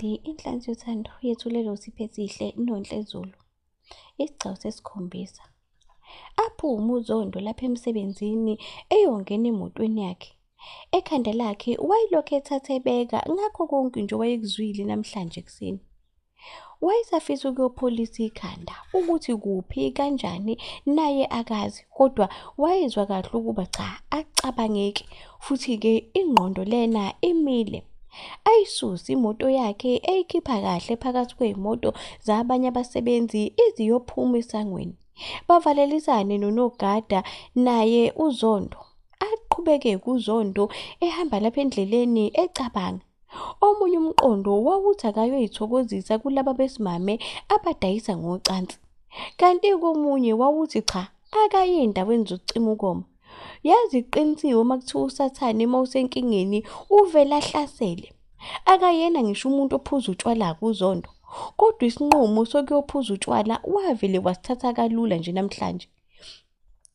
Bhuti, inhlansi yothando yethulelwe uSiphethu Sihle Nonhlezulu. Isigcawu sesikhombisa. Aphuma uZondo lapha emsebenzini eyongena emotweni yakhe. Ekhanda lakhe wayelokhu ethatha ebeka ngakho konke nje wayekuzwile namhlanje ekuseni. Wayesafisa ukuyopholisa ikhanda ukuthi kuphi kanjani naye akazi, kodwa wayezwa kahle ukuba cha acabangeke futhi-ke ingqondo lena imile. Ayisuse imoto yakhe eyikhipha kahle phakathi kwezimoto zabanye abasebenzi iziyophuma esangweni. Bavalelisane nonogada naye uZondo. Aqhubeke kuZondo ehamba lapha endleleni ecabanga. Omunye umqondo wawuthi akayoyithokozisa kulaba besimame abadayisa ngocansi. Kanti komunye wawuthi cha, akaye endaweni zokucima ukoma. Yazi iqinisiwe uma kuthiwa usathane uma usenkingeni uvela ahlasele. Akayena ngisho umuntu ophuza utshwala kuZondo. Kodwa isinqumo sokuyophuza utshwala wavele wasithatha kalula nje namhlanje.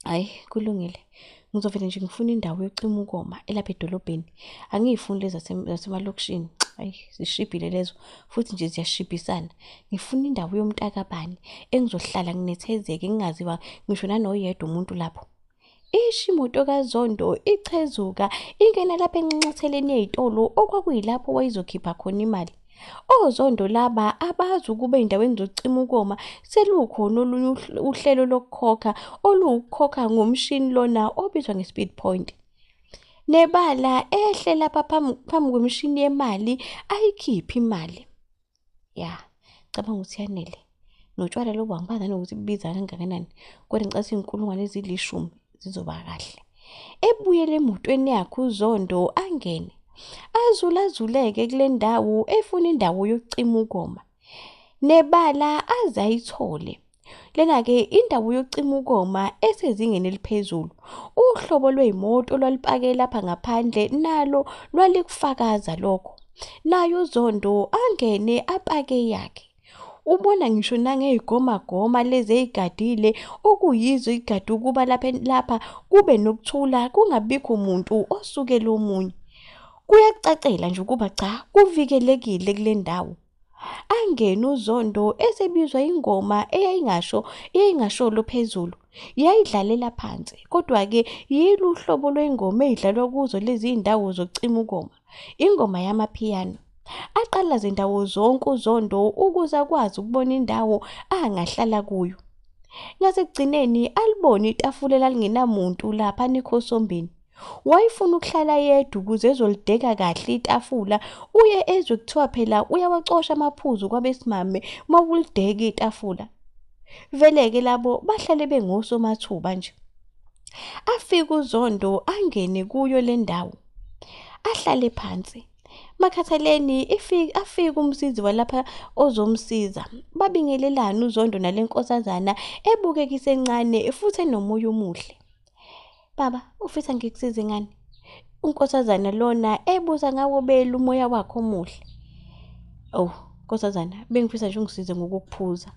Hayi, kulungile. Ngizovela nje ngifuna indawo yocima ukoma elapha edolobheni. Angiyifuni lezi zasemalokishini. Hayi, zishibhile lezo. Futhi nje ziyashibhisana. Ngifuna indawo yomntakabani engizohlala nginethezeke ngingaziwa ngisho nanoyedwa umuntu lapho. Imoto kaZondo ichezuka ingena lapha enxanxatheleni yezitolo okwakuyilapho wayezokhipha khona imali. OZondo laba abazi ukuba endaweni zokucima ukoma selukhona olunye uhlelo lokukhokha olukhokha ngomshini lona obizwa nge-speed point. Nebala ehle lapha phambi kwemishini yemali ayikhiphe imali. Ya, cabanga ukuthi yanele. Notshwala lobo angibazi nokuthi biza kangakanani. Kodwa ngicabanga inkulungwane ezili-10 zizoba kahle. Ebuyele emotweni yakhe uZondo angene. Azulazuleke kule ndawo efuna indawo yokucima ukoma. Nebala azayithole. Lena-ke indawo yokucima ukoma esezingeni eliphezulu. Uhlobo lwezimoto lwalipake lapha ngaphandle nalo lwalikufakaza lokho. Naye uZondo angene apake yakhe. Ubona ngisho nangey'gomagoma lezi ey'gadile okuyizo igadi ukuba lapha kube nokuthula kungabikho umuntu osukela omunye. Kuyacacela nje ukuba cha kuvikelekile kule ndawo. Angene uZondo esebizwa ingoma eyayingasholo phezulu. Yayidlalela phansi. Kodwa-ke yilo uhlobo lwengoma ey'dlalwa kuzo lezi ndawo zokucima ukoma. Ingoma yamaphiyano. Aqala zindawo zonke uZondo ukuze akwazi ukubona indawo angahlala kuyo. Ngasekugcineni alibone itafula elalinginamuntu lapha enikhosombeni. Wayefuna ukuhlala yedwa ukuze ezolideka kahle itafula uye ezwe kuthiwa phela uyawacosha amaphuzu kwabesimame mawulideka itafula. Vele-ke labo bahlale bengosomathuba nje. Afike uZondo angene kuyo le ndawo. Ahlale phansi. Makhathaleni afike umsizi walapha ozomsiza. Babingelelana uZondo nalenkosazana ebukeka isencane futhi enomoya omuhle. Baba, ufisa ngikusize ngani? Unkosazana lona ebuza ngawo bela umoya wakhe omuhle. Oh, nkosazana, bengifisa nje ungisize ngokuphuza.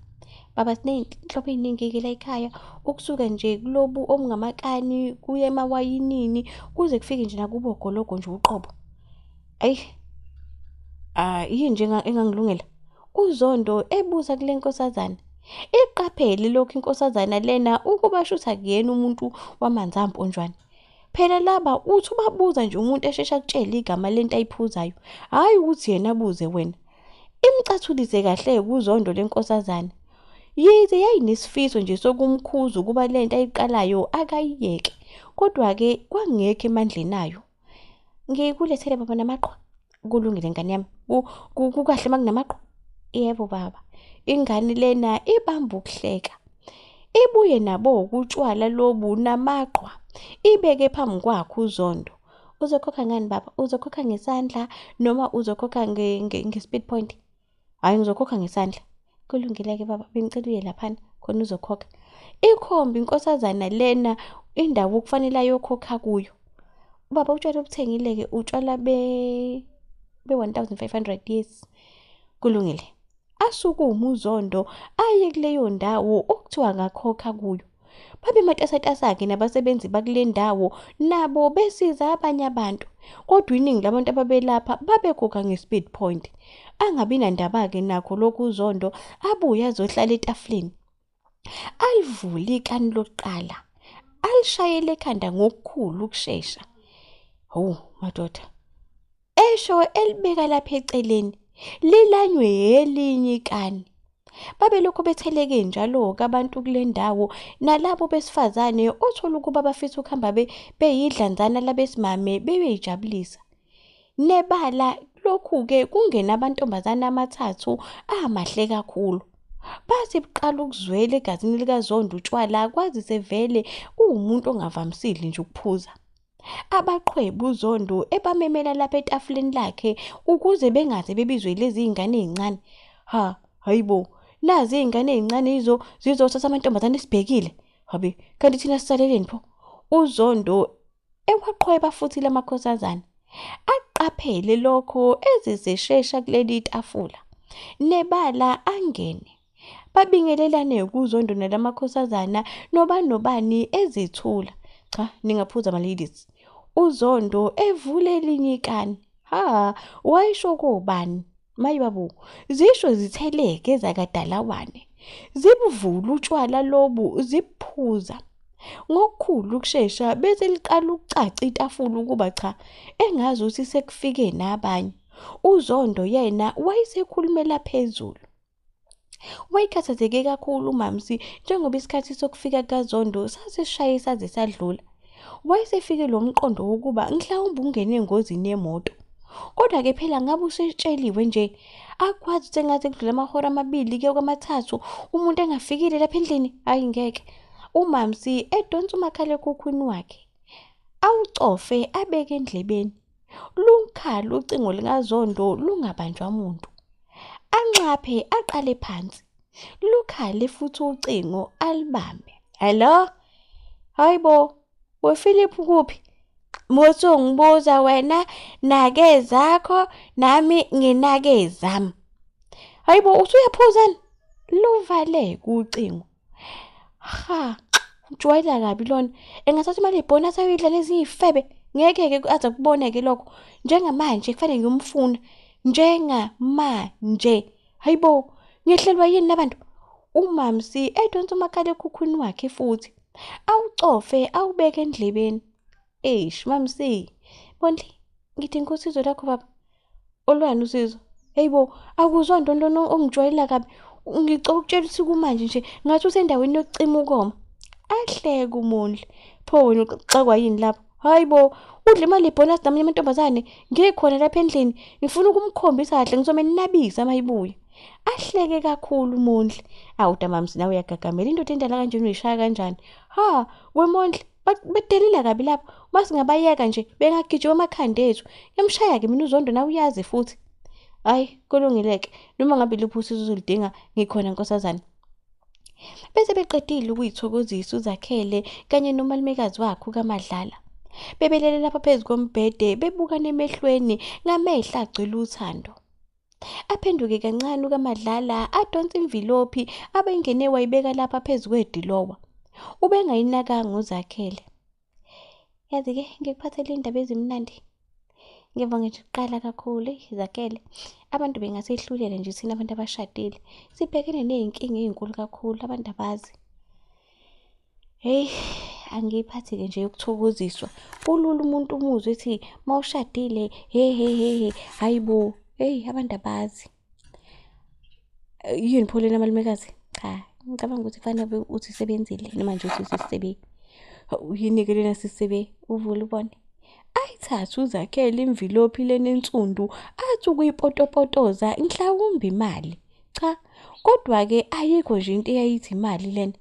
Baba, siney'nhlobo ey'ningi-ke la ekhaya, ukusuka nje kulobu okungamakani kuye emawayinini kuze kufike nje nakubo ogologo nje uqobo. Ayi, yini nje engangilungela? uZondo ebuza kule nkosazana. Iqaphele lokhu inkosazana lena ukuba shutha akuyena umuntu wamanzi amponjwana. Phela laba uthi ubabuza nje umuntu eshesha akutshela igama lento ayiphuzayo. Hhayi ukuthi yena abuze wena. Imcathulise kahle kuZondo le nkosazana. Yize yayinesifiso nje sokumkhuza ukuba lento ayiqalayo akayiyeke. Kodwa-ke kwangekho emandleni ayo. Ngikulethele baba namaqhwa. Kulungile ngane yami. Kukahle makunamaqhwa? Yebo baba. Ingane lena ibamba ukuhleka. Ibuye nabo ukutshwala lobu namaqhwa. Ibeke phambi kwakhe uZondo. Uzokhokha ngani baba? Uzokhokha ngesandla noma uzokhokha nge-speed point? Hayi ngizokhokha ngesandla. Kulungile-ke baba, bengicela uye laphana khona uzokhokha. Ikhomba inkosazana lena indawo okufanele ayokhokha kuyo. Baba utshwala obuthengile-ke utshwala be-1500 yes. Kulungile. Asukuma uZondo aye kuleyo ndawo okuthiwa ngakhokha kuyo. babe matasatasa-ke nabasebenzi bakule ndawo nabo besiza abanye abantu. Kodwa iningi labantu ababelapha babekhokha nge-speed point. Angabi nandaba-ke nakho lokhu uZondo abuye azohlala etafuleni. Alivule ikani lokuqala, alishayele ekhanda ngokukhulu ukushesha. Hawu madoda, esho elibeka lapha eceleni, lilanywe elinye ikani. Babelokhu betheleke njalo-ke abantu kule ndawo nalabo besifazane othola ukuba bafisa ukuhamba beyidlanzana labesimame bebeyijabulisa. Nebala lokhu-ke kungena amantombazane amathathu amahle kakhulu. Bathi buqala ukuzwela egazini likaZondo utshwala kwazise vele uwumuntu ongavamisile nje ukuphuza. Abaqhwebu uZondo ebamemela lapha etafuleni lakhe ukuze bengaze bebizwe lezi ingane ezincane. Hayibo, nazi izingane ezincane zizothatha amantombazane sibhekile. Habe, kanti thina sisaleleni pho? uZondo ewaqhweba futhi lamakhosazana. Aqaphele lokho ezizeshesha kuleli tafula. Nebala angene. Babingelelane kuZondo nalamakhosazana nobani ezithula. Cha, ningaphuza ma-ladies. uZondo evule elinye ikani. Wayisho kobani? Mayibabu, zisho zitheleke zakadalawane. Zibuvula utshwala lobu ziphuza. Ngokukhulu ukushesha bese liqala ukucaca itafula ukuba cha, engazi ukuthi sekufike nabanye. uZondo yena wayesekhulumela phezulu. Wayekhathazeke kakhulu uMamsi njengoba isikhathi sokufika kaZondo sasishaye saze sadlula. Wayesefike lo mqondo wokuba mhlawumbe ungene engozini yemoto. Kodwa-ke phela ngabe usetsheliwe nje, akwazi sengathi kudlula amahora amabili-ke kwamathathu umuntu engafikile lapha endlini. Hayi ngeke. uMamsi edonsa umakhalekhukhwini wakhe, awucofe abeke endlebeni. Lukhala ucingo likaZondo lungabanjwa muntu. Anxaphe aqale phansi. Lukhale futhi ucingo alibambe. Hello? Hayibo, wePhilip kuphi? Muthi ungibuza wena nake zakho nami nginake zami. Hayibo, usuyaphuzani? Luvale kucingo. Ujwayela kabi lona. Engathatha imali yebhonus ayidla nezinye izifebe. Ngeke-ke aze kuboneke lokho. Njengamanje kufanele ngiyomfuna. Njengamanje. Hayibo, ngehlelwa yini nabantu? uMamsi edonsa umakhalekhukhwini wakhe futhi. Awucofe awubeke endlebeni. Mamsi, Bondli, ngidinga usizo lakho baba. Olwani usizo? Hayibo, akuzwa nto ongijwayela kabi. Ngicela ukutshela ukuthi kumanje nje ngathi usendaweni yokucima ukoma. Ahleke uMondli. Pho wena uxakwa yini lapho? Hayibo, udla imali yebhonus namanye amantombazane. Ngikhona lapha endlini. Ngifuna ukumkhombisa kahle ngizome ninabisa mayibuye. Ahleke kakhulu uMondli. Awuda Mamsi nawe uyagagamela indoda endala kanjeni uyishaya kanjani? weMondli, bedelile kabi lapho. Masingabayeka nje bengagijima amakhanda ethu. Yamshaya-ke mina uZondo nawe uyazi futhi. Hayi, kulungileke. Noma ngabe lipho usizo uzolidinga ngikhona nkosazana. Bese beqedile ukuyithokozisa uZakhele kanye nomalumekazi wakhe kaMadlala. Bebelele lapha phezu kombhede bebukana emehlweni ngamehlo agcwele uthando. Aphenduke kancane kaMadlala adonsa imvilophi abengene wayibeka lapha phezu kwedilowa. Ubengayinakanga uZakhele. Yazi-ke ngikuphathele indaba ezimnandi. Ngivonge nje ukuqala kakhulu Zakhele. Abantu bengasehlulela nje thina abantu abashadile. Sibhekene nezinkinga ezinkulu kakhulu abantu abazi. Hey, angiphathi-ke nje ukuthokoziswa. Ulula umuntu umuzwe ethi mawushadile he. Hayibo, hey abantu abazi. Yini pho lena malumekazi? Cha, ngicabanga ukuthi fanele uthi sebenzile manje uthi sisebe. Yini-ke lena sisebe? Uvule ubone. Ayithatha uZakhele imvilophi lena ensundu athi ukuyipotopotoza mhlawumbe imali. Cha, kodwa-ke ayikho nje into eyayithi imali lena.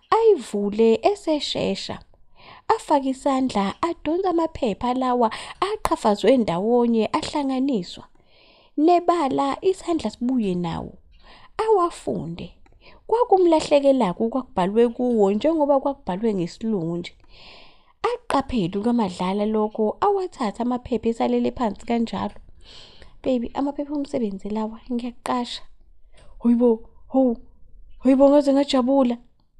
Ayivule eseshesha. Afaka isandla adonsa amaphepha lawa aqhafazwe ndawonye ahlanganiswa. Nebala isandla sibuye nawo. Awafunde. Kwakumlahlekela kwakubhalwe kuwo njengoba kwakubhalwe ngesiLungu nje. Aqaphela kaMadlala lokho awathatha amaphepha esalele phansi kanjalo. Baby, amaphepha omsebenzi lawa ngiyaqasha. Hayibo, hayibo ngaze ngajabula.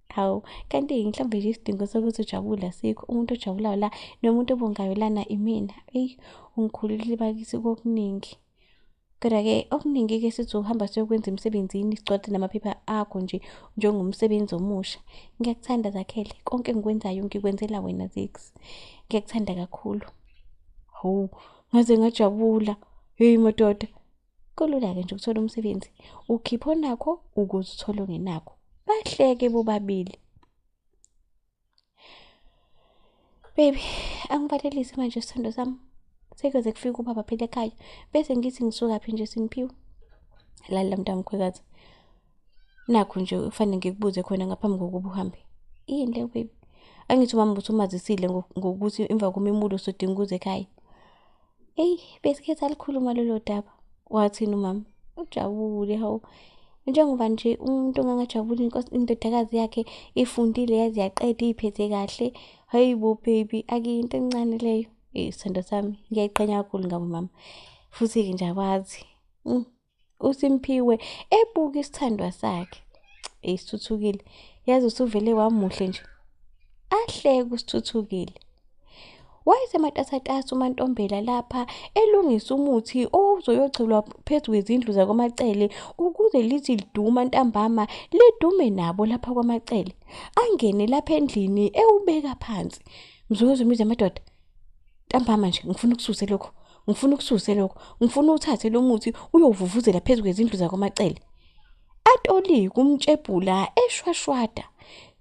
Hawu, kanti mhlambe nje isidingo sokuthi ujabule asikho. Umuntu ojabulayo la nomuntu obongayo lana imina. Eyi, ungikhulile bakithi kokuningi. Kodwa-ke okuningi-ke sithi uhamba siyokwenza emsebenzini sigcwade namaphepha akho nje njengomsebenzi omusha. Ngiyakuthanda Zakhele, konke engikwenzayo ngikwenzela wena Zix. Ngiyakuthanda kakhulu. Hawu, ngaze ngajabula. Hey madoda. Kulula-ke nje ukuthola umsebenzi. Ukhipha onakho ukuze uthole ongenakho. Bahleke bobabili. Baby, angibalelise manje sithando sami. Sekuyoze kufike ubaba phela ekhaya. Bese ngithi ngisuka nje Simphiwe. Lalela mntamkhwekazi. Nakho nje kufanele ngikubuze khona ngaphambi kokuba uhambe. Yini le baby? Angithi umama uthi umazisile ngokuthi emva komemulo usodinga ukuze ekhaya. Eyi, besikhetha alikhuluma lolo daba. Wathini umama? Ujabule hawu. Njengoba nje umuntu ongangajabuli indodakazi yakhe ifundile yazi yaqeda iphethe kahle. Hayibo baby, akuyinto encane leyo. Sithando sami, ngiyayiqhenya kakhulu ngawe mama. Futhi-ke nje akwazi. USimphiwe ebuka isithandwa sakhe. Sithuthukile. Yazi usuvele wamuhle nje. Ahleke usithuthukile. Wayesematasatasa uMantombela lapha elungisa umuthi ozoyochelwa phezu kwezindlu zakwamacele ukuze lithi liduma ntambama lidume nabo lapha kwamacele. Angene lapha endlini ewubeka phansi. Mzukuzwe amadoda. Ntambama nje ngifuna ukususe lokho. Ngifuna uthathe lo muthi uyovuvuzela phezu kwezindlu zakwamacele. Atoli kumtshebhula eshwashwada.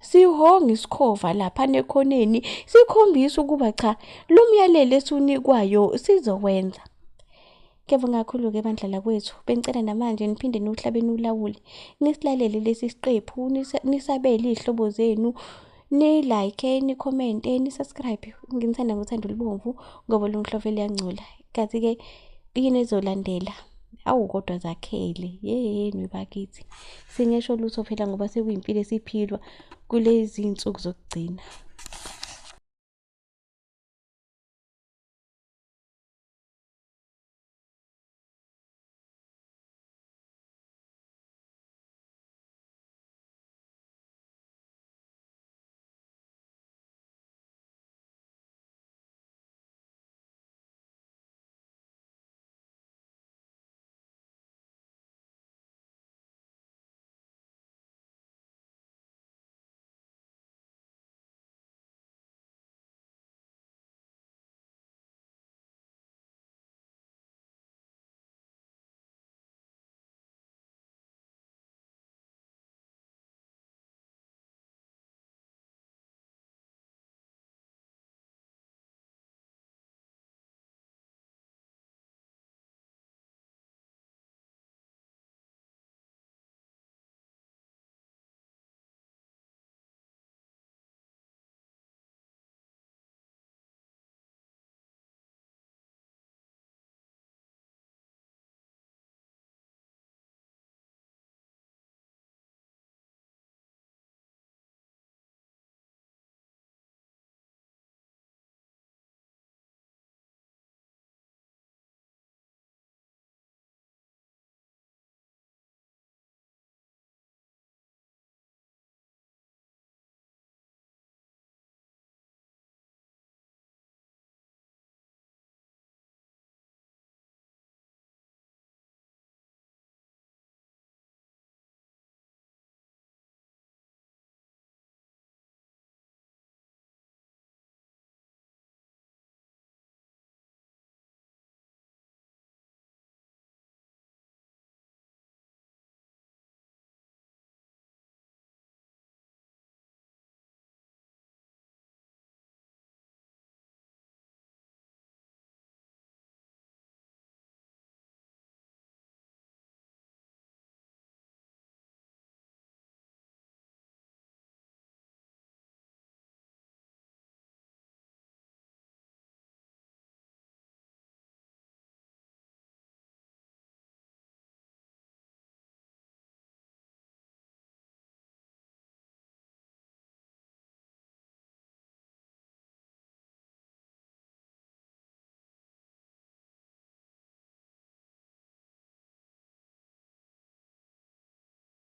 Sihonga isikhova lapha nekhoneni sikhombisa ukuba cha lo myalelo esunikwayo sizowenza. Ngiyabonga kakhulu-ke bandlala kwethu. Bengicela namanje niphinde niwuhlabeni ulawule. Nisilalele lesi siqephu, nisabele izihlobo zenu, ni-like, ni-comment, ni-subscribe. Nginithanda ngothando olubomvu ngoba lungihlove liyangcola. Kazi-ke yini ezolandela? Awu kodwa Zakhele, yeyeni bakithi. Singesho lutho phela ngoba sekuyimpilo esiphilwa kulezi insuku zokugcina.